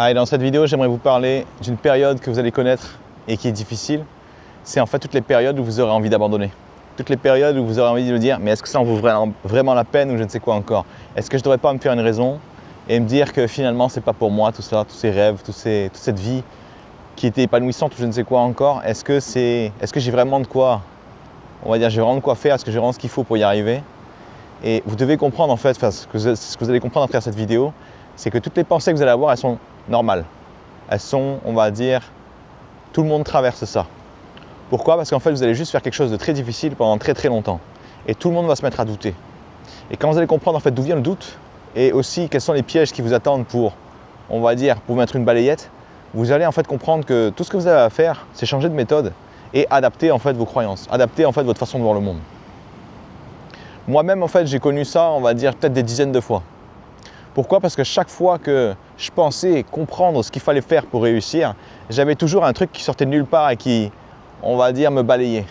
Et dans cette vidéo, j'aimerais vous parler d'une période que vous allez connaître et qui est difficile. C'est en fait toutes les périodes où vous aurez envie d'abandonner. Toutes les périodes où vous aurez envie de vous dire mais est-ce que ça en vaut vraiment la peine ou je ne sais quoi encore? Est-ce que je ne devrais pas me faire une raison et me dire que finalement c'est pas pour moi tout ça, tous ces rêves, toute cette vie qui était épanouissante ou je ne sais quoi encore? Est-ce que j'ai vraiment de quoi, on va dire, j'ai vraiment de quoi faire? Est-ce que j'ai vraiment ce qu'il faut pour y arriver? Et vous devez comprendre en fait, ce que vous allez comprendre à travers cette vidéo, c'est que toutes les pensées que vous allez avoir, elles sont normales. Elles sont, on va dire, tout le monde traverse ça. Pourquoi? Parce qu'en fait, vous allez juste faire quelque chose de très difficile pendant très très longtemps. Et tout le monde va se mettre à douter. Et quand vous allez comprendre en fait d'où vient le doute, et aussi quels sont les pièges qui vous attendent pour, on va dire, pour mettre une balayette, vous allez en fait comprendre que tout ce que vous avez à faire, c'est changer de méthode et adapter en fait vos croyances, adapter en fait votre façon de voir le monde. Moi-même, en fait, j'ai connu ça, on va dire, peut-être des dizaines de fois. Pourquoi? Parce que chaque fois que je pensais comprendre ce qu'il fallait faire pour réussir, j'avais toujours un truc qui sortait de nulle part et qui, on va dire, me balayait.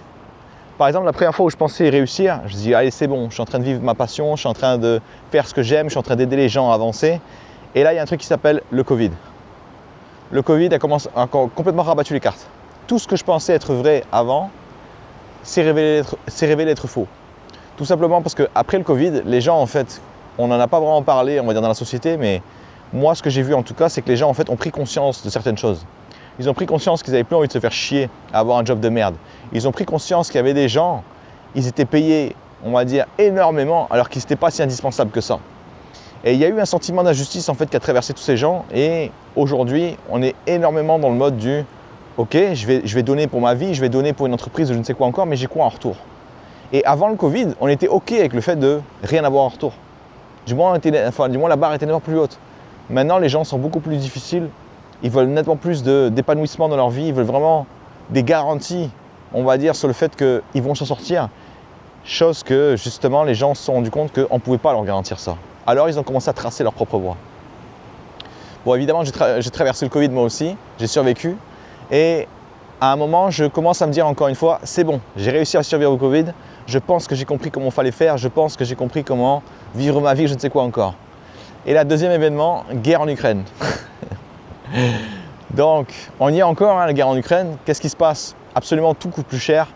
Par exemple, la première fois où je pensais réussir, je me dis allez, c'est bon, je suis en train de vivre ma passion, je suis en train de faire ce que j'aime, je suis en train d'aider les gens à avancer. Et là, il y a un truc qui s'appelle le Covid. Le Covid a complètement rabattu les cartes. Tout ce que je pensais être vrai avant s'est révélé être faux. Tout simplement parce qu'après le Covid, les gens, en fait, on n'en a pas vraiment parlé, on va dire, dans la société, mais moi, ce que j'ai vu en tout cas, c'est que les gens, en fait, ont pris conscience de certaines choses. Ils ont pris conscience qu'ils n'avaient plus envie de se faire chier à avoir un job de merde. Ils ont pris conscience qu'il y avait des gens, ils étaient payés, on va dire, énormément, alors qu'ils n'étaient pas si indispensables que ça. Et il y a eu un sentiment d'injustice, en fait, qui a traversé tous ces gens. Et aujourd'hui, on est énormément dans le mode du « Ok, je vais donner pour ma vie, je vais donner pour une entreprise, je ne sais quoi encore, mais j'ai quoi en retour ?» Et avant le Covid, on était OK avec le fait de rien avoir en retour. Du moins, la barre était nettement plus haute. Maintenant, les gens sont beaucoup plus difficiles. Ils veulent nettement plus d'épanouissement dans leur vie. Ils veulent vraiment des garanties, on va dire, sur le fait qu'ils vont s'en sortir. Chose que, justement, les gens se sont rendus compte qu'on ne pouvait pas leur garantir ça. Alors, ils ont commencé à tracer leur propre voie. Bon, évidemment, j'ai traversé le Covid moi aussi. J'ai survécu. Et à un moment, je commence à me dire encore une fois, c'est bon, j'ai réussi à survivre au Covid. Je pense que j'ai compris comment il fallait faire. Je pense que j'ai compris comment vivre ma vie, je ne sais quoi encore. Et là, deuxième événement, guerre en Ukraine. Donc, on y est encore, la guerre en Ukraine. Qu'est-ce qui se passe? Absolument tout coûte plus cher.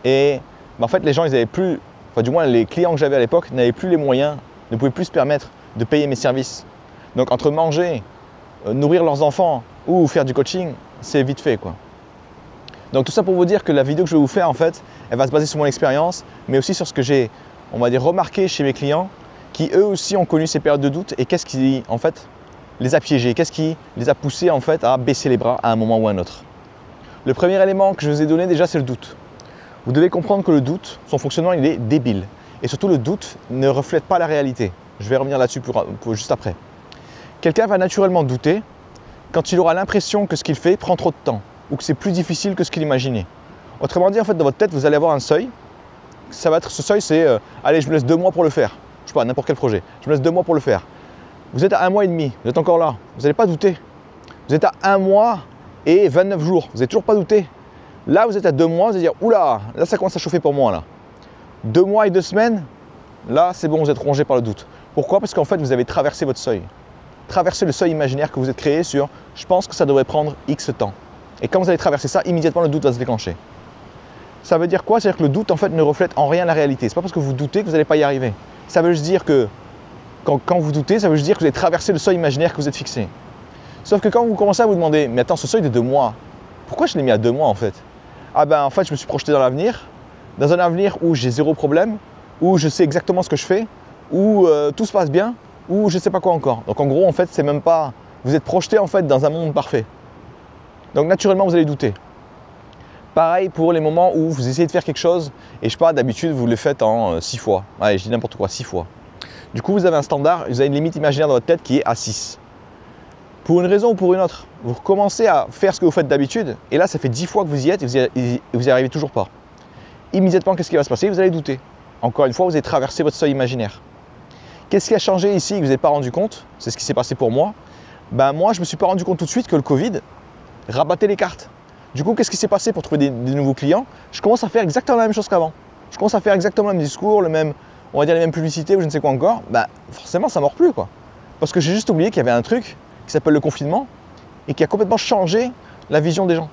Et en fait, les gens, ils avaient plus, enfin, du moins les clients que j'avais à l'époque, n'avaient plus les moyens, ne pouvaient plus se permettre de payer mes services. Donc, entre manger, nourrir leurs enfants ou faire du coaching, c'est vite fait, quoi. Donc, tout ça pour vous dire que la vidéo que je vais vous faire, en fait, elle va se baser sur mon expérience, mais aussi sur ce que j'ai, on va dire, remarqué chez mes clients qui, eux aussi, ont connu ces périodes de doute et qu'est-ce qui, en fait, les a piégés, qu'est-ce qui les a poussés en fait à baisser les bras à un moment ou à un autre. Le premier élément que je vous ai donné déjà, c'est le doute. Vous devez comprendre que le doute, son fonctionnement, il est débile. Et surtout, le doute ne reflète pas la réalité. Je vais revenir là-dessus juste après. Quelqu'un va naturellement douter quand il aura l'impression que ce qu'il fait prend trop de temps ou que c'est plus difficile que ce qu'il imaginait. Autrement dit, en fait, dans votre tête, vous allez avoir un seuil. Ça va être, ce seuil, c'est allez, je me laisse 2 mois pour le faire. Je sais pas, n'importe quel projet. Je me laisse 2 mois pour le faire. Vous êtes à 1 mois et demi, vous êtes encore là, vous n'allez pas douter. Vous êtes à 1 mois et 29 jours, vous n'avez toujours pas douté. Là, vous êtes à 2 mois, vous allez dire, oula, là ça commence à chauffer pour moi là. 2 mois et 2 semaines, là c'est bon, vous êtes rongé par le doute. Pourquoi? Parce qu'en fait, vous avez traversé votre seuil. Traversé le seuil imaginaire que vous êtes créé sur, je pense que ça devrait prendre X temps. Et quand vous allez traverser ça, immédiatement le doute va se déclencher. Ça veut dire quoi? C'est-à-dire que le doute en fait ne reflète en rien la réalité. Ce n'est pas parce que vous doutez que vous n'allez pas y arriver. Ça veut juste dire que quand vous doutez, ça veut juste dire que vous avez traversé le seuil imaginaire que vous êtes fixé. Sauf que quand vous commencez à vous demander, mais attends, ce seuil de 2 mois, pourquoi je l'ai mis à 2 mois en fait? Ah ben en fait, je me suis projeté dans l'avenir, dans un avenir où j'ai 0 problème, où je sais exactement ce que je fais, où tout se passe bien, où je ne sais pas quoi encore. Donc en gros, en fait, c'est même pas, vous êtes projeté en fait dans un monde parfait. Donc naturellement, vous allez douter. Pareil pour les moments où vous essayez de faire quelque chose, et je sais pas, d'habitude, vous le faites en 6 fois. Allez, je dis n'importe quoi, 6 fois. Du coup, vous avez un standard, vous avez une limite imaginaire dans votre tête qui est à 6. Pour une raison ou pour une autre, vous recommencez à faire ce que vous faites d'habitude, et là, ça fait 10 fois que vous y êtes et vous n'y arrivez toujours pas. Immédiatement, qu'est-ce qui va se passer? Vous allez douter. Encore une fois, vous avez traversé votre seuil imaginaire. Qu'est-ce qui a changé ici que vous n'avez pas rendu compte? C'est ce qui s'est passé pour moi. Ben, moi, je ne me suis pas rendu compte tout de suite que le Covid rabattait les cartes. Du coup, qu'est-ce qui s'est passé pour trouver des nouveaux clients? Je commence à faire exactement la même chose qu'avant. Je commence à faire exactement le même discours, on va dire les mêmes publicités ou je ne sais quoi encore. Ben, forcément, ça ne mord plus, quoi. Parce que j'ai juste oublié qu'il y avait un truc qui s'appelle le confinement et qui a complètement changé la vision des gens.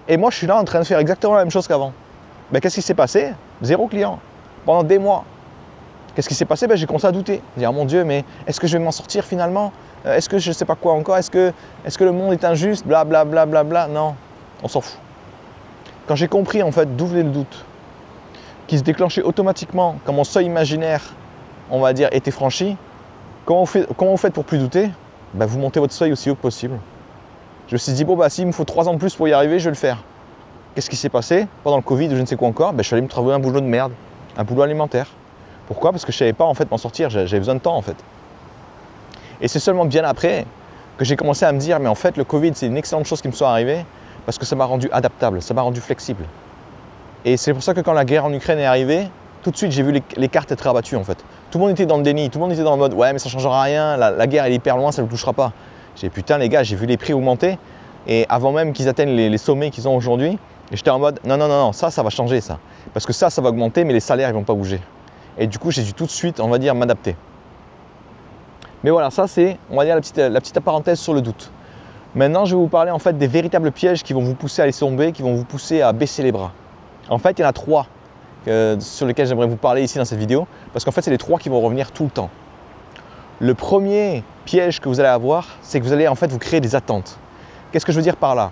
Et moi, je suis là en train de faire exactement la même chose qu'avant. Ben, qu'est-ce qui s'est passé? Zéro client pendant des mois. Qu'est-ce qui s'est passé? Ben, j'ai commencé à douter. Dire, oh mon Dieu, mais est-ce que je vais m'en sortir finalement? Est-ce que je ne sais pas quoi encore? Est-ce que le monde est injuste? Bla bla bla bla bla. Non, on s'en fout. Quand j'ai compris en fait d'où venait le doute, qui se déclenchait automatiquement quand mon seuil imaginaire, on va dire, était franchi, comment vous faites pour plus douter? Ben, vous montez votre seuil aussi haut que possible. Je me suis dit, bon, bah, s'il me faut 3 ans de plus pour y arriver, je vais le faire. Qu'est-ce qui s'est passé pendant le Covid ou je ne sais quoi encore? Ben, je suis allé me trouver un boulot de merde, un boulot alimentaire. Pourquoi? Parce que je ne savais pas en fait m'en sortir, j'avais besoin de temps en fait. Et c'est seulement bien après que j'ai commencé à me dire, mais en fait, le Covid, c'est une excellente chose qui me soit arrivée parce que ça m'a rendu adaptable, ça m'a rendu flexible. Et c'est pour ça que quand la guerre en Ukraine est arrivée, tout de suite, j'ai vu les cartes être rabattues en fait. Tout le monde était dans le déni, tout le monde était dans le mode, ouais, mais ça ne changera rien, la guerre elle est hyper loin, ça ne le touchera pas. J'ai dit, putain les gars, j'ai vu les prix augmenter et avant même qu'ils atteignent les sommets qu'ils ont aujourd'hui, j'étais en mode, non, ça va changer ça. Parce que ça va augmenter, mais les salaires ils vont pas bouger. Et du coup, j'ai dû tout de suite, on va dire, m'adapter. Mais voilà, ça c'est, on va dire, la petite parenthèse sur le doute. Maintenant, je vais vous parler en fait des véritables pièges qui vont vous pousser à laisser tomber, qui vont vous pousser à baisser les bras. En fait, il y en a 3 sur lesquels j'aimerais vous parler ici dans cette vidéo, parce qu'en fait, c'est les 3 qui vont revenir tout le temps. Le premier piège que vous allez avoir, c'est que vous allez en fait vous créer des attentes. Qu'est-ce que je veux dire par là?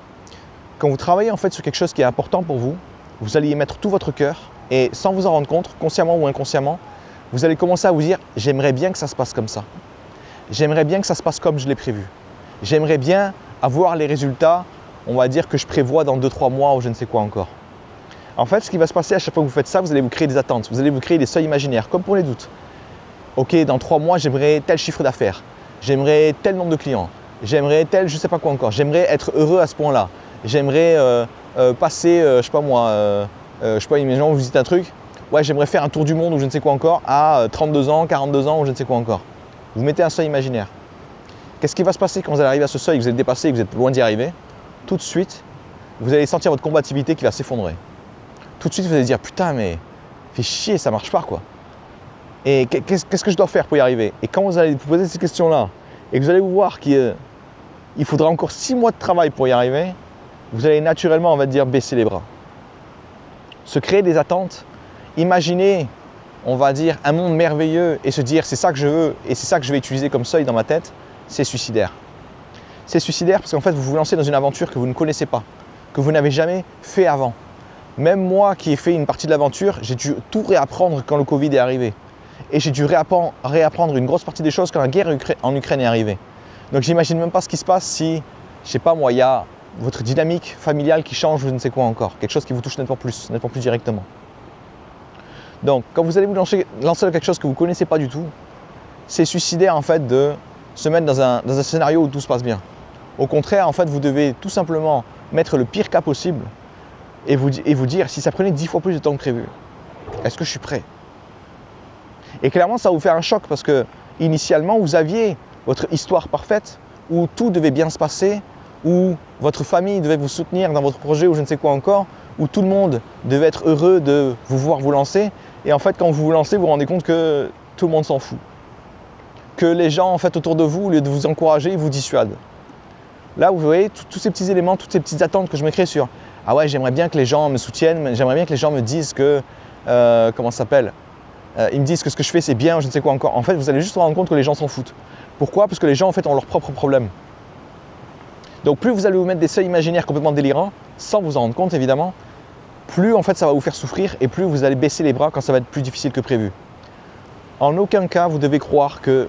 Quand vous travaillez en fait sur quelque chose qui est important pour vous, vous allez y mettre tout votre cœur et sans vous en rendre compte, consciemment ou inconsciemment, vous allez commencer à vous dire « j'aimerais bien que ça se passe comme ça. J'aimerais bien que ça se passe comme je l'ai prévu. J'aimerais bien avoir les résultats, on va dire, que je prévois dans 2-3 mois ou je ne sais quoi encore. » En fait, ce qui va se passer à chaque fois que vous faites ça, vous allez vous créer des attentes, vous allez vous créer des seuils imaginaires, comme pour les doutes. Ok, dans 3 mois, j'aimerais tel chiffre d'affaires, j'aimerais tel nombre de clients, j'aimerais tel je ne sais pas quoi encore, j'aimerais être heureux à ce point-là, j'aimerais passer, je sais pas moi, je sais pas, imaginons vous visitez un truc, ouais, j'aimerais faire un tour du monde ou je ne sais quoi encore à 32 ans, 42 ans ou je ne sais quoi encore. Vous mettez un seuil imaginaire. Qu'est-ce qui va se passer quand vous allez arriver à ce seuil, que vous êtes dépassé et que vous êtes loin d'y arriver? Tout de suite, vous allez sentir votre combativité qui va s'effondrer. Tout de suite, vous allez dire, putain, mais fais chier, ça marche pas quoi. Et qu'est-ce que je dois faire pour y arriver? Et quand vous allez vous poser ces questions-là et que vous allez vous voir qu'il faudra encore 6 mois de travail pour y arriver, vous allez naturellement, on va dire, baisser les bras. Se créer des attentes, imaginer, on va dire, un monde merveilleux et se dire c'est ça que je veux et c'est ça que je vais utiliser comme seuil dans ma tête, c'est suicidaire. C'est suicidaire parce qu'en fait, vous vous lancez dans une aventure que vous ne connaissez pas, que vous n'avez jamais fait avant. Même moi qui ai fait une partie de l'aventure, j'ai dû tout réapprendre quand le Covid est arrivé. Et j'ai dû réapprendre une grosse partie des choses quand la guerre en Ukraine est arrivée. Donc j'imagine même pas ce qui se passe si, je sais pas moi, il y a votre dynamique familiale qui change ou je ne sais quoi encore. Quelque chose qui vous touche nettement plus directement. Donc quand vous allez vous lancer dans quelque chose que vous ne connaissez pas du tout, c'est suicidaire en fait de se mettre dans un scénario où tout se passe bien. Au contraire, en fait, vous devez tout simplement mettre le pire cas possible et vous dire si ça prenait 10 fois plus de temps que prévu, est-ce que je suis prêt? Et clairement, ça va vous faire un choc parce que initialement, vous aviez votre histoire parfaite où tout devait bien se passer, où votre famille devait vous soutenir dans votre projet ou je ne sais quoi encore, où tout le monde devait être heureux de vous voir vous lancer. Et en fait, quand vous vous lancez, vous vous rendez compte que tout le monde s'en fout. Que les gens en fait, autour de vous, au lieu de vous encourager, ils vous dissuadent. Là, vous voyez tous ces petits éléments, toutes ces petites attentes que je me crée sur « Ah ouais, j'aimerais bien que les gens me soutiennent, j'aimerais bien que les gens me disent que… comment ça s'appelle ? Ils me disent que ce que je fais c'est bien, je ne sais quoi encore. » En fait, vous allez juste vous rendre compte que les gens s'en foutent. Pourquoi? Parce que les gens en fait ont leurs propres problèmes. Donc plus vous allez vous mettre des seuils imaginaires complètement délirants, sans vous en rendre compte évidemment, plus en fait ça va vous faire souffrir et plus vous allez baisser les bras quand ça va être plus difficile que prévu. En aucun cas vous devez croire que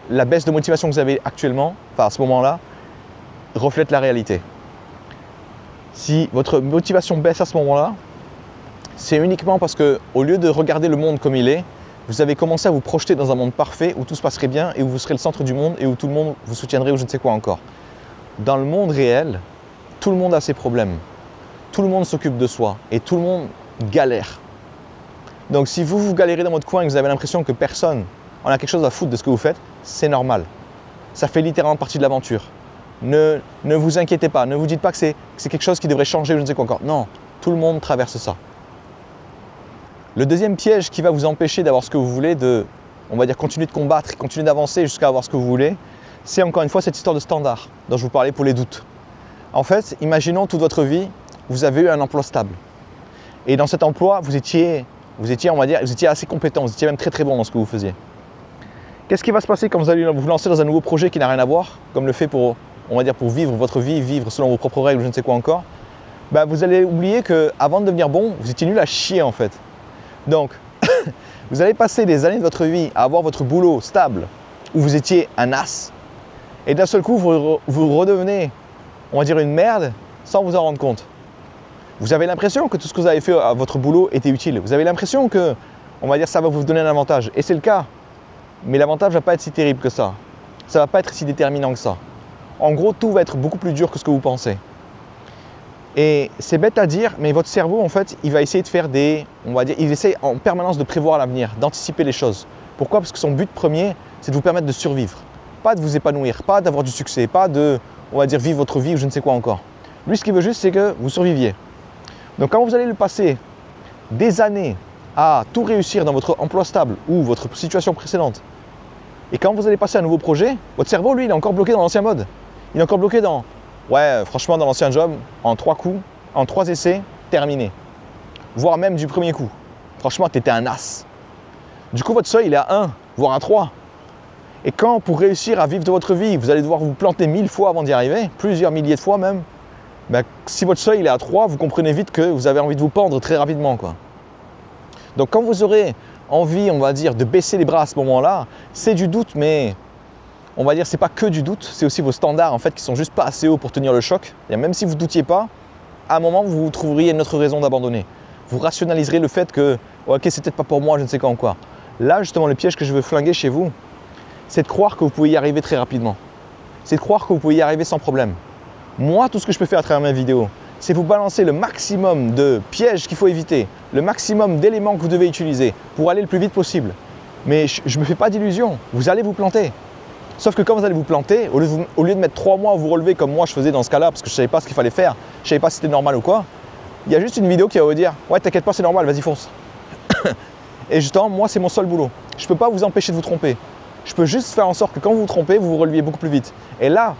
la baisse de motivation que vous avez actuellement, enfin à ce moment-là, reflète la réalité. Si votre motivation baisse à ce moment-là, c'est uniquement parce que au lieu de regarder le monde comme il est, vous avez commencé à vous projeter dans un monde parfait où tout se passerait bien et où vous serez le centre du monde et où tout le monde vous soutiendrait ou je ne sais quoi encore. Dans le monde réel, tout le monde a ses problèmes. Tout le monde s'occupe de soi et tout le monde galère. Donc si vous galérez dans votre coin et que vous avez l'impression que personne en a quelque chose à foutre de ce que vous faites, c'est normal. Ça fait littéralement partie de l'aventure. Ne vous inquiétez pas, ne vous dites pas que c'est quelque chose qui devrait changer ou je ne sais quoi encore. Non, tout le monde traverse ça. Le deuxième piège qui va vous empêcher d'avoir ce que vous voulez, on va dire continuer de combattre, continuer d'avancer jusqu'à avoir ce que vous voulez, c'est encore une fois cette histoire de standard dont je vous parlais pour les doutes. En fait, imaginons toute votre vie, vous avez eu un emploi stable. Et dans cet emploi, vous étiez assez compétent, vous étiez même très très bon dans ce que vous faisiez. Qu'est-ce qui va se passer quand vous allez vous lancer dans un nouveau projet qui n'a rien à voir, comme le fait pour vivre votre vie, vivre selon vos propres règles, je ne sais quoi encore, ben vous allez oublier qu'avant de devenir bon, vous étiez nul à chier en fait. Donc, vous allez passer des années de votre vie à avoir votre boulot stable, où vous étiez un as, et d'un seul coup, vous redevenez, on va dire, une merde, sans vous en rendre compte. Vous avez l'impression que tout ce que vous avez fait à votre boulot était utile. Vous avez l'impression que, on va dire, ça va vous donner un avantage. Et c'est le cas. Mais l'avantage ne va pas être si terrible que ça. Ça ne va pas être si déterminant que ça. En gros, tout va être beaucoup plus dur que ce que vous pensez. Et c'est bête à dire, mais votre cerveau, en fait, il va essayer de faire il essaie en permanence de prévoir l'avenir, d'anticiper les choses. Pourquoi? Parce que son but premier, c'est de vous permettre de survivre. Pas de vous épanouir, pas d'avoir du succès, pas de, on va dire, vivre votre vie ou je ne sais quoi encore. Lui, ce qu'il veut juste, c'est que vous surviviez. Donc quand vous allez le passer des années à tout réussir dans votre emploi stable ou votre situation précédente, et quand vous allez passer à un nouveau projet, votre cerveau, lui, il est encore bloqué dans l'ancien mode. Il est encore bloqué dans, ouais, franchement, dans l'ancien job, en 3 coups, en 3 essais, terminé. Voire même du premier coup. Franchement, tu étais un as. Du coup, votre seuil, il est à 1, voire à 3. Et quand, pour réussir à vivre de votre vie, vous allez devoir vous planter 1000 fois avant d'y arriver, plusieurs milliers de fois même, ben, si votre seuil il est à 3, vous comprenez vite que vous avez envie de vous pendre très rapidement, quoi. Donc quand vous aurez envie, on va dire, de baisser les bras à ce moment-là, c'est du doute, mais on va dire c'est pas que du doute, c'est aussi vos standards en fait qui sont juste pas assez hauts pour tenir le choc. Et même si vous ne doutiez pas, à un moment vous trouveriez une autre raison d'abandonner. Vous rationaliserez le fait que ok, c'est peut-être pas pour moi, je ne sais quoi encore. Là justement le piège que je veux flinguer chez vous, c'est de croire que vous pouvez y arriver très rapidement. C'est de croire que vous pouvez y arriver sans problème. Moi, tout ce que je peux faire à travers mes vidéos, c'est vous balancer le maximum de pièges qu'il faut éviter, le maximum d'éléments que vous devez utiliser pour aller le plus vite possible. Mais je ne me fais pas d'illusions, vous allez vous planter. Sauf que quand vous allez vous planter, au lieu de mettre 3 mois à vous relever comme moi je faisais dans ce cas-là, parce que je ne savais pas ce qu'il fallait faire, je ne savais pas si c'était normal ou quoi, il y a juste une vidéo qui va vous dire « Ouais, t'inquiète pas, c'est normal, vas-y fonce ». Et justement, moi, c'est mon seul boulot. Je ne peux pas vous empêcher de vous tromper. Je peux juste faire en sorte que quand vous vous trompez, vous vous releviez beaucoup plus vite. Et là,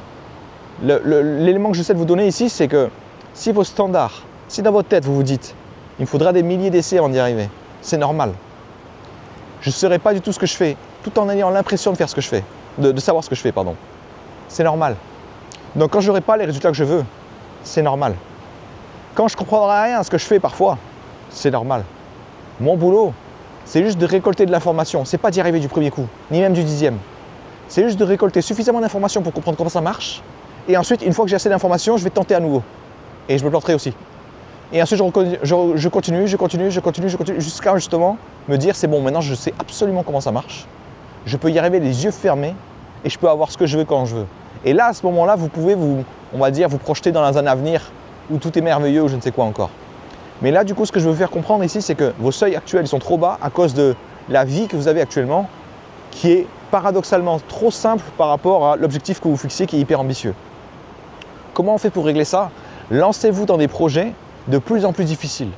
l'élément que j'essaie de vous donner ici, c'est que si vos standards, si dans votre tête vous vous dites « Il me faudra des milliers d'essais avant d'y arriver », c'est normal. Je ne saurais pas du tout ce que je fais, tout en ayant l'impression de faire ce que je fais, de savoir ce que je fais, pardon. C'est normal. Donc quand je n'aurai pas les résultats que je veux, c'est normal. Quand je ne comprendrai rien à ce que je fais parfois, c'est normal. Mon boulot, c'est juste de récolter de l'information. Ce n'est pas d'y arriver du premier coup, ni même du 10e. C'est juste de récolter suffisamment d'informations pour comprendre comment ça marche. Et ensuite, une fois que j'ai assez d'informations, je vais tenter à nouveau. Et je me planterai aussi. Et ensuite, je continue, jusqu'à justement me dire c'est bon, maintenant je sais absolument comment ça marche. Je peux y arriver les yeux fermés et je peux avoir ce que je veux quand je veux. Et là, à ce moment-là, vous pouvez on va dire, vous projeter dans un avenir où tout est merveilleux ou je ne sais quoi encore. Mais là, du coup, ce que je veux vous faire comprendre ici, c'est que vos seuils actuels sont trop bas à cause de la vie que vous avez actuellement, qui est paradoxalement trop simple par rapport à l'objectif que vous fixez, qui est hyper ambitieux. Comment on fait pour régler ça? Lancez-vous dans des projets de plus en plus difficiles.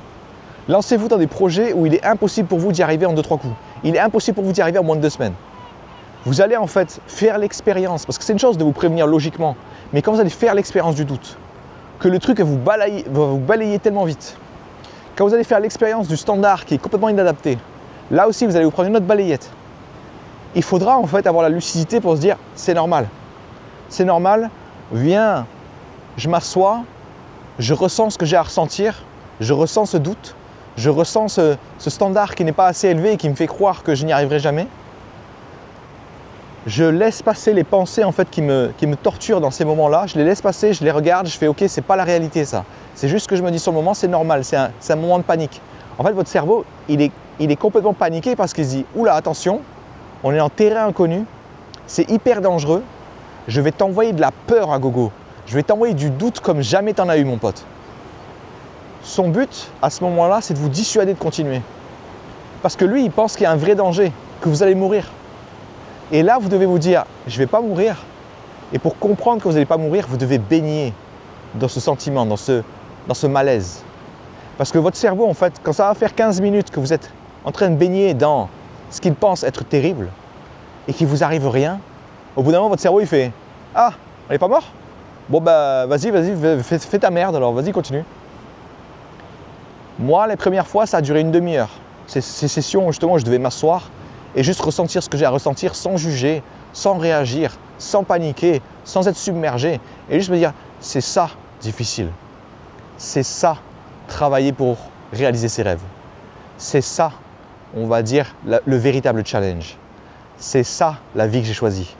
Lancez-vous dans des projets où il est impossible pour vous d'y arriver en 2-3 coups. Il est impossible pour vous d'y arriver en moins de 2 semaines. Vous allez en fait faire l'expérience, parce que c'est une chose de vous prévenir logiquement, mais quand vous allez faire l'expérience du doute, que le truc va vous balayer tellement vite, quand vous allez faire l'expérience du standard qui est complètement inadapté, là aussi vous allez vous prendre une autre balayette. Il faudra en fait avoir la lucidité pour se dire c'est normal. C'est normal, viens, je m'assois, je ressens ce que j'ai à ressentir, je ressens ce doute, je ressens ce standard qui n'est pas assez élevé et qui me fait croire que je n'y arriverai jamais. Je laisse passer les pensées en fait qui me torturent dans ces moments-là, je les laisse passer, je les regarde, je fais ok, c'est pas la réalité ça. C'est juste ce que je me dis sur le moment, c'est normal, c'est un moment de panique. En fait, votre cerveau, il est complètement paniqué parce qu'il se dit oula, attention, on est en terrain inconnu, c'est hyper dangereux, je vais t'envoyer de la peur à gogo, je vais t'envoyer du doute comme jamais t'en as eu mon pote. Son but à ce moment-là, c'est de vous dissuader de continuer. Parce que lui, il pense qu'il y a un vrai danger, que vous allez mourir. Et là, vous devez vous dire, je ne vais pas mourir. Et pour comprendre que vous n'allez pas mourir, vous devez baigner dans ce sentiment, dans ce malaise. Parce que votre cerveau, en fait, quand ça va faire 15 minutes que vous êtes en train de baigner dans ce qu'il pense être terrible et qu'il ne vous arrive rien, Au bout d'un moment, votre cerveau, il fait « Ah, elle n'est pas morte? Bon, bah, vas-y, fais ta merde alors, vas-y, continue. » Moi, les premières fois, ça a duré une demi-heure. Ces sessions, justement, où je devais m'asseoir et juste ressentir ce que j'ai à ressentir sans juger, sans réagir, sans paniquer, sans être submergé. Et juste me dire, c'est ça, difficile. C'est ça, travailler pour réaliser ses rêves. C'est ça, on va dire, le véritable challenge. C'est ça, la vie que j'ai choisie.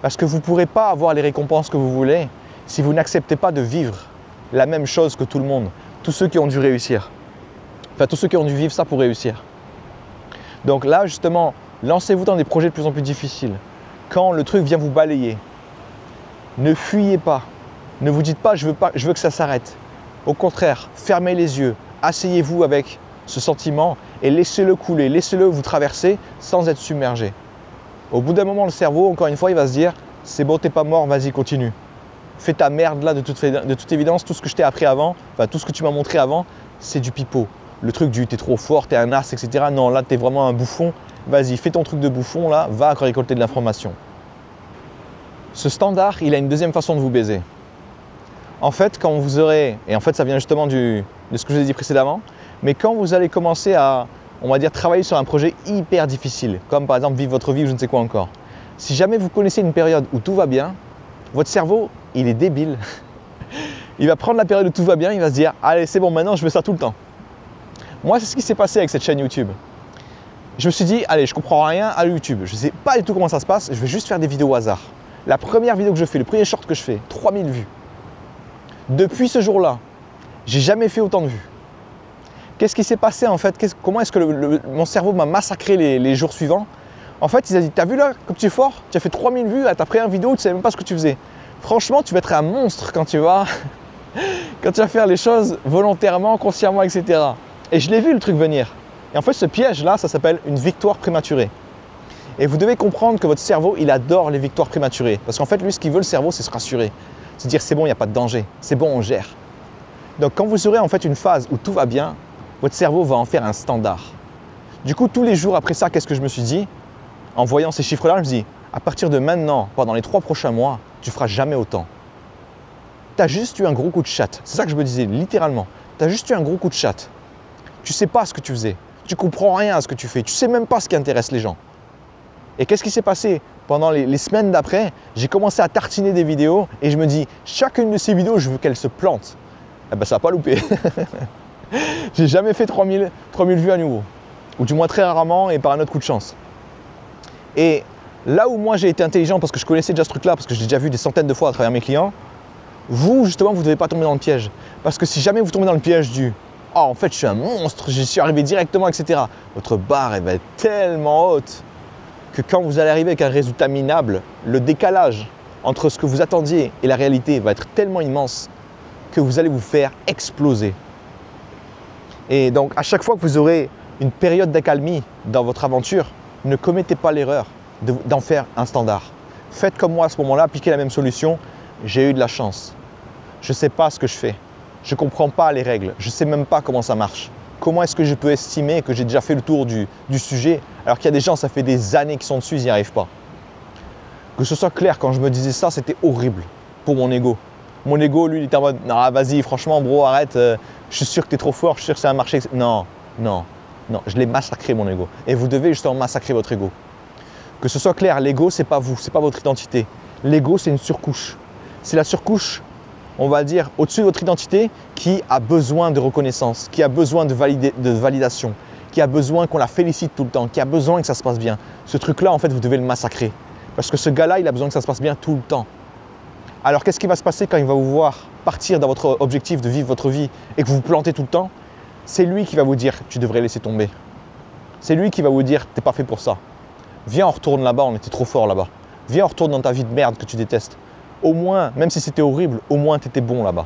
Parce que vous ne pourrez pas avoir les récompenses que vous voulez si vous n'acceptez pas de vivre la même chose que tout le monde. Tous ceux qui ont dû réussir. Enfin, tous ceux qui ont dû vivre ça pour réussir. Donc là, justement, lancez-vous dans des projets de plus en plus difficiles. Quand le truc vient vous balayer, ne fuyez pas. Ne vous dites pas, je veux que ça s'arrête. Au contraire, fermez les yeux, asseyez-vous avec ce sentiment et laissez-le couler, laissez-le vous traverser sans être submergé. Au bout d'un moment, le cerveau, encore une fois, il va se dire, c'est bon, t'es pas mort, vas-y, continue. Fais ta merde là, de toute évidence, tout ce que je t'ai appris avant, enfin tout ce que tu m'as montré avant, c'est du pipeau. Le truc du t'es trop fort, t'es un as, etc. Non, là, t'es vraiment un bouffon. Vas-y, fais ton truc de bouffon là, va récolter de l'information. Ce standard, il a une deuxième façon de vous baiser. En fait, quand vous aurez, et en fait ça vient justement de ce que je vous ai dit précédemment, mais quand vous allez commencer à, on va dire, travailler sur un projet hyper difficile, comme par exemple vivre votre vie ou je ne sais quoi encore, si jamais vous connaissez une période où tout va bien, votre cerveau, il est débile. Il va prendre la période où tout va bien, il va se dire « Allez, c'est bon, maintenant je veux ça tout le temps ». Moi, c'est ce qui s'est passé avec cette chaîne YouTube. Je me suis dit « Allez, je comprends rien à YouTube, je ne sais pas du tout comment ça se passe, je vais juste faire des vidéos au hasard ». La première vidéo que je fais, le premier short que je fais, 3000 vues. Depuis ce jour-là, j'ai jamais fait autant de vues. Qu'est-ce qui s'est passé en fait? Comment est-ce que mon cerveau m'a massacré les jours suivants? En fait, il a dit, t'as vu là, comme tu es fort, tu as fait 3000 vues à ta première vidéo, tu ne savais même pas ce que tu faisais. Franchement, tu vas être un monstre quand tu vas faire les choses volontairement, consciemment, etc. Et je l'ai vu le truc venir. Et en fait, ce piège-là, ça s'appelle une victoire prématurée. Et vous devez comprendre que votre cerveau, il adore les victoires prématurées. Parce qu'en fait, lui, ce qu'il veut, le cerveau, c'est se rassurer. Se dire, c'est bon, il n'y a pas de danger, c'est bon, on gère. Donc, quand vous aurez en fait une phase où tout va bien, votre cerveau va en faire un standard. Du coup, tous les jours après ça, qu'est-ce que je me suis dit? En voyant ces chiffres-là, je me dis, à partir de maintenant, pendant les 3 prochains mois, tu ne feras jamais autant. Tu as juste eu un gros coup de chatte. C'est ça que je me disais, littéralement. Tu as juste eu un gros coup de chatte. Tu ne sais pas ce que tu faisais. Tu ne comprends rien à ce que tu fais. Tu ne sais même pas ce qui intéresse les gens. Et qu'est-ce qui s'est passé? Pendant les semaines d'après, j'ai commencé à tartiner des vidéos et je me dis, chacune de ces vidéos, je veux qu'elle se plante. Eh ben, ça n'a pas loupé. J'ai jamais fait 3000 vues à nouveau. Ou du moins très rarement et par un autre coup de chance. Et là où moi j'ai été intelligent parce que je connaissais déjà ce truc-là, parce que j'ai déjà vu des centaines de fois à travers mes clients, vous justement, vous ne devez pas tomber dans le piège. Parce que si jamais vous tombez dans le piège du « Oh, en fait, je suis un monstre, j'y suis arrivé directement, etc. » Votre barre, elle va être tellement haute que quand vous allez arriver avec un résultat minable, le décalage entre ce que vous attendiez et la réalité va être tellement immense que vous allez vous faire exploser. Et donc, à chaque fois que vous aurez une période d'accalmie dans votre aventure, ne commettez pas l'erreur d'en faire un standard. Faites comme moi à ce moment-là, appliquez la même solution. J'ai eu de la chance. Je ne sais pas ce que je fais. Je ne comprends pas les règles. Je ne sais même pas comment ça marche. Comment est-ce que je peux estimer que j'ai déjà fait le tour du sujet alors qu'il y a des gens, ça fait des années qu'ils sont dessus, ils n'y arrivent pas. Que ce soit clair, quand je me disais ça, c'était horrible pour mon ego. Mon ego, lui, il était en mode « Non, vas-y, franchement, bro, arrête. Je suis sûr que tu es trop fort, je suis sûr que ça va marcher. » Non, non, non, je l'ai massacré, mon ego. Et vous devez justement massacrer votre ego. Que ce soit clair, l'ego, ce n'est pas vous, ce n'est pas votre identité. L'ego, c'est une surcouche. C'est la surcouche, on va dire, au-dessus de votre identité qui a besoin de reconnaissance, qui a besoin de validation, qui a besoin qu'on la félicite tout le temps, qui a besoin que ça se passe bien. Ce truc-là, en fait, vous devez le massacrer. Parce que ce gars-là, il a besoin que ça se passe bien tout le temps. Alors, qu'est-ce qui va se passer quand il va vous voir partir dans votre objectif de vivre votre vie et que vous vous plantez tout le temps? C'est lui qui va vous dire, tu devrais laisser tomber. C'est lui qui va vous dire, t'es pas fait pour ça. Viens, on retourne là-bas, on était trop fort là-bas. Viens, on retourne dans ta vie de merde que tu détestes. Au moins, même si c'était horrible, au moins tu étais bon là-bas.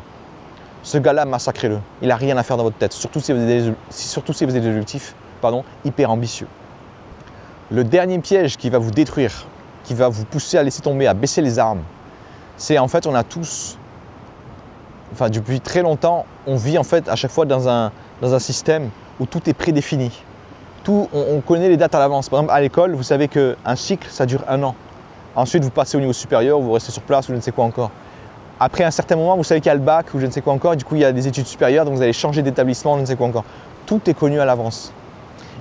Ce gars-là, massacrez-le. Il n'a rien à faire dans votre tête, surtout si vous avez des objectifs hyper ambitieux. Le dernier piège qui va vous détruire, qui va vous pousser à laisser tomber, à baisser les armes, c'est en fait, on a tous, enfin depuis très longtemps, on vit en fait à chaque fois dans un système où tout est prédéfini. On connaît les dates à l'avance. Par exemple, à l'école, vous savez qu'un cycle, ça dure 1 an. Ensuite, vous passez au niveau supérieur, vous restez sur place ou je ne sais quoi encore. Après un certain moment, vous savez qu'il y a le bac ou je ne sais quoi encore, et du coup, il y a des études supérieures, donc vous allez changer d'établissement, je ne sais quoi encore. Tout est connu à l'avance.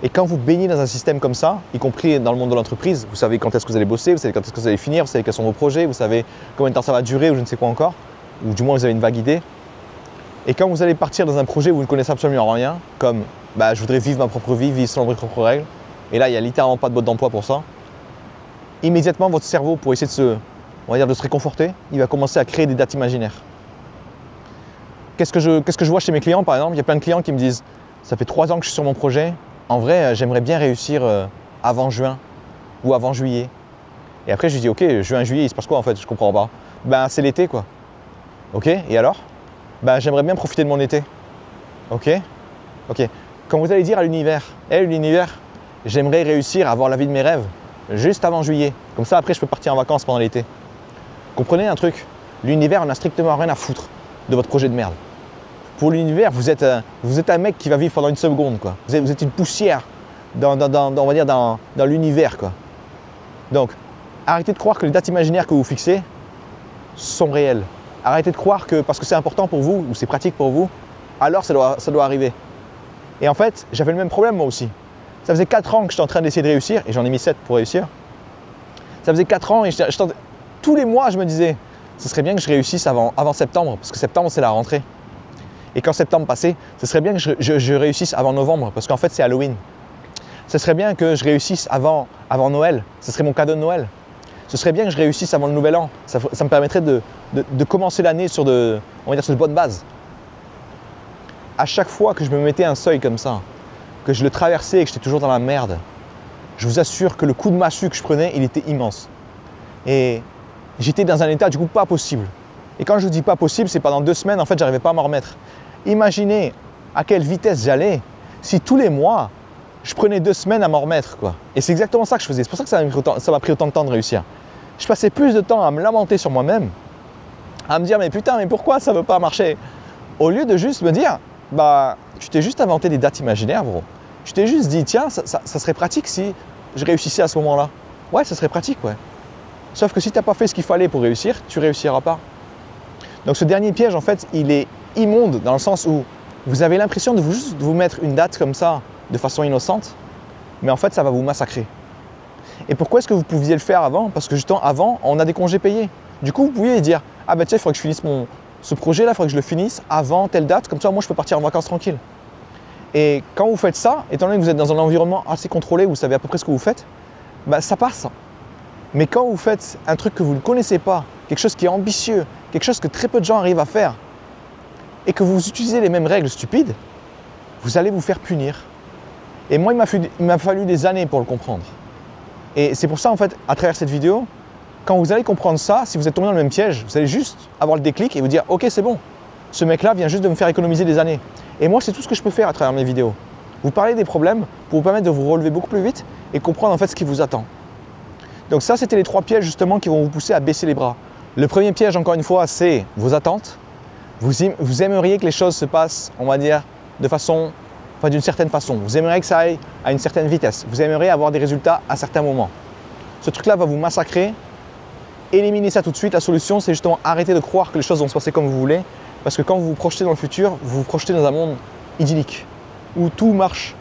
Et quand vous baignez dans un système comme ça, y compris dans le monde de l'entreprise, vous savez quand est-ce que vous allez bosser, vous savez quand est-ce que vous allez finir, vous savez quels sont vos projets, vous savez combien de temps ça va durer ou je ne sais quoi encore, ou du moins vous avez une vague idée. Et quand vous allez partir dans un projet où vous ne connaissez absolument rien, comme je voudrais vivre ma propre vie, vivre selon mes propres règles, et là il n'y a littéralement pas de boîte d'emploi pour ça, immédiatement votre cerveau, pour essayer de se réconforter, il va commencer à créer des dates imaginaires. Qu'est-ce que je vois chez mes clients par exemple? Il y a plein de clients qui me disent « ça fait 3 ans que je suis sur mon projet, en vrai j'aimerais bien réussir avant juin ou avant juillet ». Et après je lui dis « ok, juin, juillet, il se passe quoi en fait? Je comprends pas. » C'est l'été quoi. Ok, et alors? J'aimerais bien profiter de mon été. Ok. Quand vous allez dire à l'univers, hey, l'univers, j'aimerais réussir à avoir la vie de mes rêves juste avant juillet. Comme ça, après, je peux partir en vacances pendant l'été. Comprenez un truc, l'univers n'a strictement rien à foutre de votre projet de merde. Pour l'univers, vous êtes un mec qui va vivre pendant une seconde, quoi. Vous êtes une poussière on va dire dans l'univers, quoi. Donc, arrêtez de croire que les dates imaginaires que vous fixez sont réelles. Arrêtez de croire que parce que c'est important pour vous ou c'est pratique pour vous, alors ça doit arriver. Et en fait, j'avais le même problème moi aussi. Ça faisait 4 ans que j'étais en train d'essayer de réussir, et j'en ai mis 7 pour réussir. Ça faisait 4 ans et tous les mois je me disais, ce serait bien que je réussisse avant septembre, parce que septembre c'est la rentrée. Et quand septembre passait, ce serait bien que je réussisse avant novembre, parce qu'en fait c'est Halloween. Ce serait bien que je réussisse avant Noël, ce serait mon cadeau de Noël. Ce serait bien que je réussisse avant le nouvel an. Ça me permettrait de commencer l'année sur de bonnes bases. À chaque fois que je me mettais un seuil comme ça, que je le traversais et que j'étais toujours dans la merde, je vous assure que le coup de massue que je prenais, il était immense. Et j'étais dans un état du coup pas possible. Et quand je vous dis pas possible, c'est pendant 2 semaines, en fait, j'arrivais pas à m'en remettre. Imaginez à quelle vitesse j'allais si tous les mois, je prenais 2 semaines à m'en remettre, quoi. Et c'est exactement ça que je faisais. C'est pour ça que ça m'a pris autant de temps de réussir. Je passais plus de temps à me lamenter sur moi-même, à me dire mais putain, mais pourquoi ça ne veut pas marcher? Au lieu de juste me dire, tu t'es juste inventé des dates imaginaires, bro. Tu t'es juste dit, tiens, ça serait pratique si je réussissais à ce moment-là. Ouais, ça serait pratique, ouais. Sauf que si tu n'as pas fait ce qu'il fallait pour réussir, tu ne réussiras pas. Donc ce dernier piège, en fait, il est immonde dans le sens où vous avez l'impression de vous mettre une date comme ça de façon innocente, mais en fait, ça va vous massacrer. Et pourquoi est-ce que vous pouviez le faire avant? Parce que justement, avant, on a des congés payés. Du coup, vous pouviez dire, ah tiens, il faudrait que je finisse ce projet-là, il faudrait que je le finisse avant telle date, comme ça, moi, je peux partir en vacances tranquille. Et quand vous faites ça, étant donné que vous êtes dans un environnement assez contrôlé, vous savez à peu près ce que vous faites, ça passe. Mais quand vous faites un truc que vous ne connaissez pas, quelque chose qui est ambitieux, quelque chose que très peu de gens arrivent à faire, et que vous utilisez les mêmes règles stupides, vous allez vous faire punir. Et moi, il m'a fallu des années pour le comprendre. Et c'est pour ça, en fait, à travers cette vidéo, quand vous allez comprendre ça, si vous êtes tombé dans le même piège, vous allez juste avoir le déclic et vous dire « Ok, c'est bon, ce mec-là vient juste de me faire économiser des années. » Et moi, c'est tout ce que je peux faire à travers mes vidéos. Vous parler des problèmes pour vous permettre de vous relever beaucoup plus vite et comprendre en fait ce qui vous attend. Donc ça, c'était les 3 pièges justement qui vont vous pousser à baisser les bras. Le premier piège, encore une fois, c'est vos attentes. Vous aimeriez que les choses se passent, on va dire, d'une certaine façon. Vous aimeriez que ça aille à une certaine vitesse. Vous aimeriez avoir des résultats à certains moments. Ce truc-là va vous massacrer. Éliminez ça tout de suite. La solution, c'est justement arrêter de croire que les choses vont se passer comme vous voulez. Parce que quand vous vous projetez dans le futur, vous vous projetez dans un monde idyllique où tout marche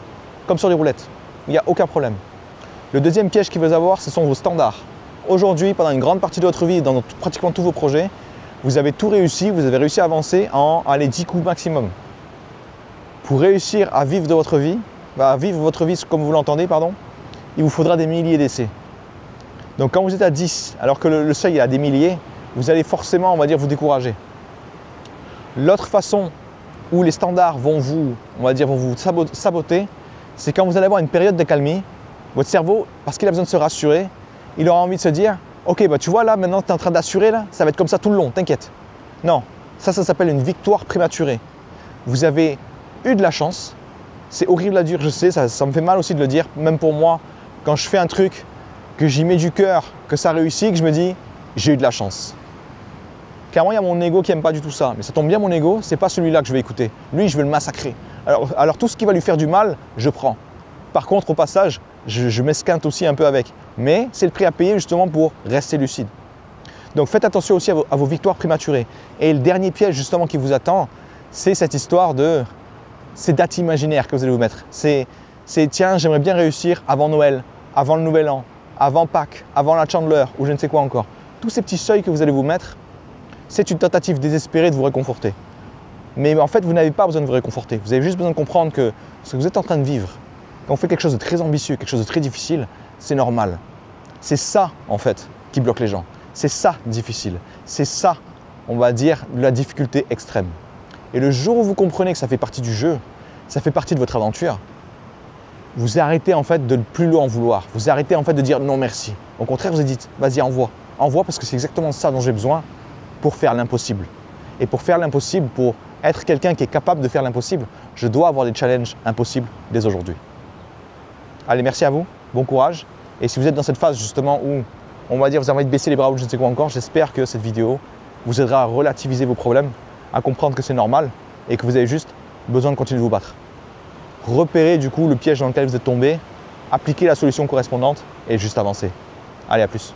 comme sur des roulettes. Il n'y a aucun problème. Le deuxième piège qu'il faut avoir, ce sont vos standards. Aujourd'hui, pendant une grande partie de votre vie, dans pratiquement tous vos projets, vous avez tout réussi, vous avez réussi à avancer en 10 coups maximum. Pour réussir à vivre de votre vie, vivre votre vie comme vous l'entendez, il vous faudra des milliers d'essais. Donc quand vous êtes à 10, alors que le seuil est à des milliers, vous allez forcément, on va dire, vous décourager. L'autre façon où les standards vont vous saboter, c'est quand vous allez avoir une période d'accalmie, votre cerveau, parce qu'il a besoin de se rassurer, il aura envie de se dire « Ok, tu vois là, maintenant tu es en train d'assurer, là, ça va être comme ça tout le long, t'inquiète. » Non, ça s'appelle une victoire prématurée. Vous avez eu de la chance, c'est horrible à dire, je sais, ça me fait mal aussi de le dire, même pour moi, quand je fais un truc, que j'y mets du cœur, que ça réussit, que je me dis « J'ai eu de la chance. » Clairement, il y a mon ego qui n'aime pas du tout ça. Mais ça tombe bien, mon ego, c'est pas celui-là que je vais écouter. Lui, je vais le massacrer. Alors tout ce qui va lui faire du mal, je prends. Par contre, au passage, je m'esquinte aussi un peu avec. Mais c'est le prix à payer justement pour rester lucide. Donc faites attention aussi à vos victoires prématurées. Et le dernier piège justement qui vous attend, c'est cette histoire de ces dates imaginaires que vous allez vous mettre. C'est tiens, j'aimerais bien réussir avant Noël, avant le Nouvel An, avant Pâques, avant la Chandeleur ou je ne sais quoi encore. Tous ces petits seuils que vous allez vous mettre, c'est une tentative désespérée de vous réconforter. Mais en fait, vous n'avez pas besoin de vous réconforter. Vous avez juste besoin de comprendre que ce que vous êtes en train de vivre, quand on fait quelque chose de très ambitieux, quelque chose de très difficile, c'est normal. C'est ça, en fait, qui bloque les gens. C'est ça, difficile. C'est ça, on va dire, la difficulté extrême. Et le jour où vous comprenez que ça fait partie du jeu, ça fait partie de votre aventure, vous arrêtez en fait de ne plus en vouloir. Vous arrêtez en fait de dire non merci. Au contraire, vous dites vas-y, envoie. Envoie parce que c'est exactement ça dont j'ai besoin pour faire l'impossible. Et pour faire l'impossible, pour être quelqu'un qui est capable de faire l'impossible, je dois avoir des challenges impossibles dès aujourd'hui. Allez, merci à vous, bon courage. Et si vous êtes dans cette phase justement où, on va dire, vous avez envie de baisser les bras ou je ne sais quoi encore, j'espère que cette vidéo vous aidera à relativiser vos problèmes, à comprendre que c'est normal et que vous avez juste besoin de continuer de vous battre. Repérez du coup le piège dans lequel vous êtes tombé, appliquez la solution correspondante et juste avancer. Allez, à plus.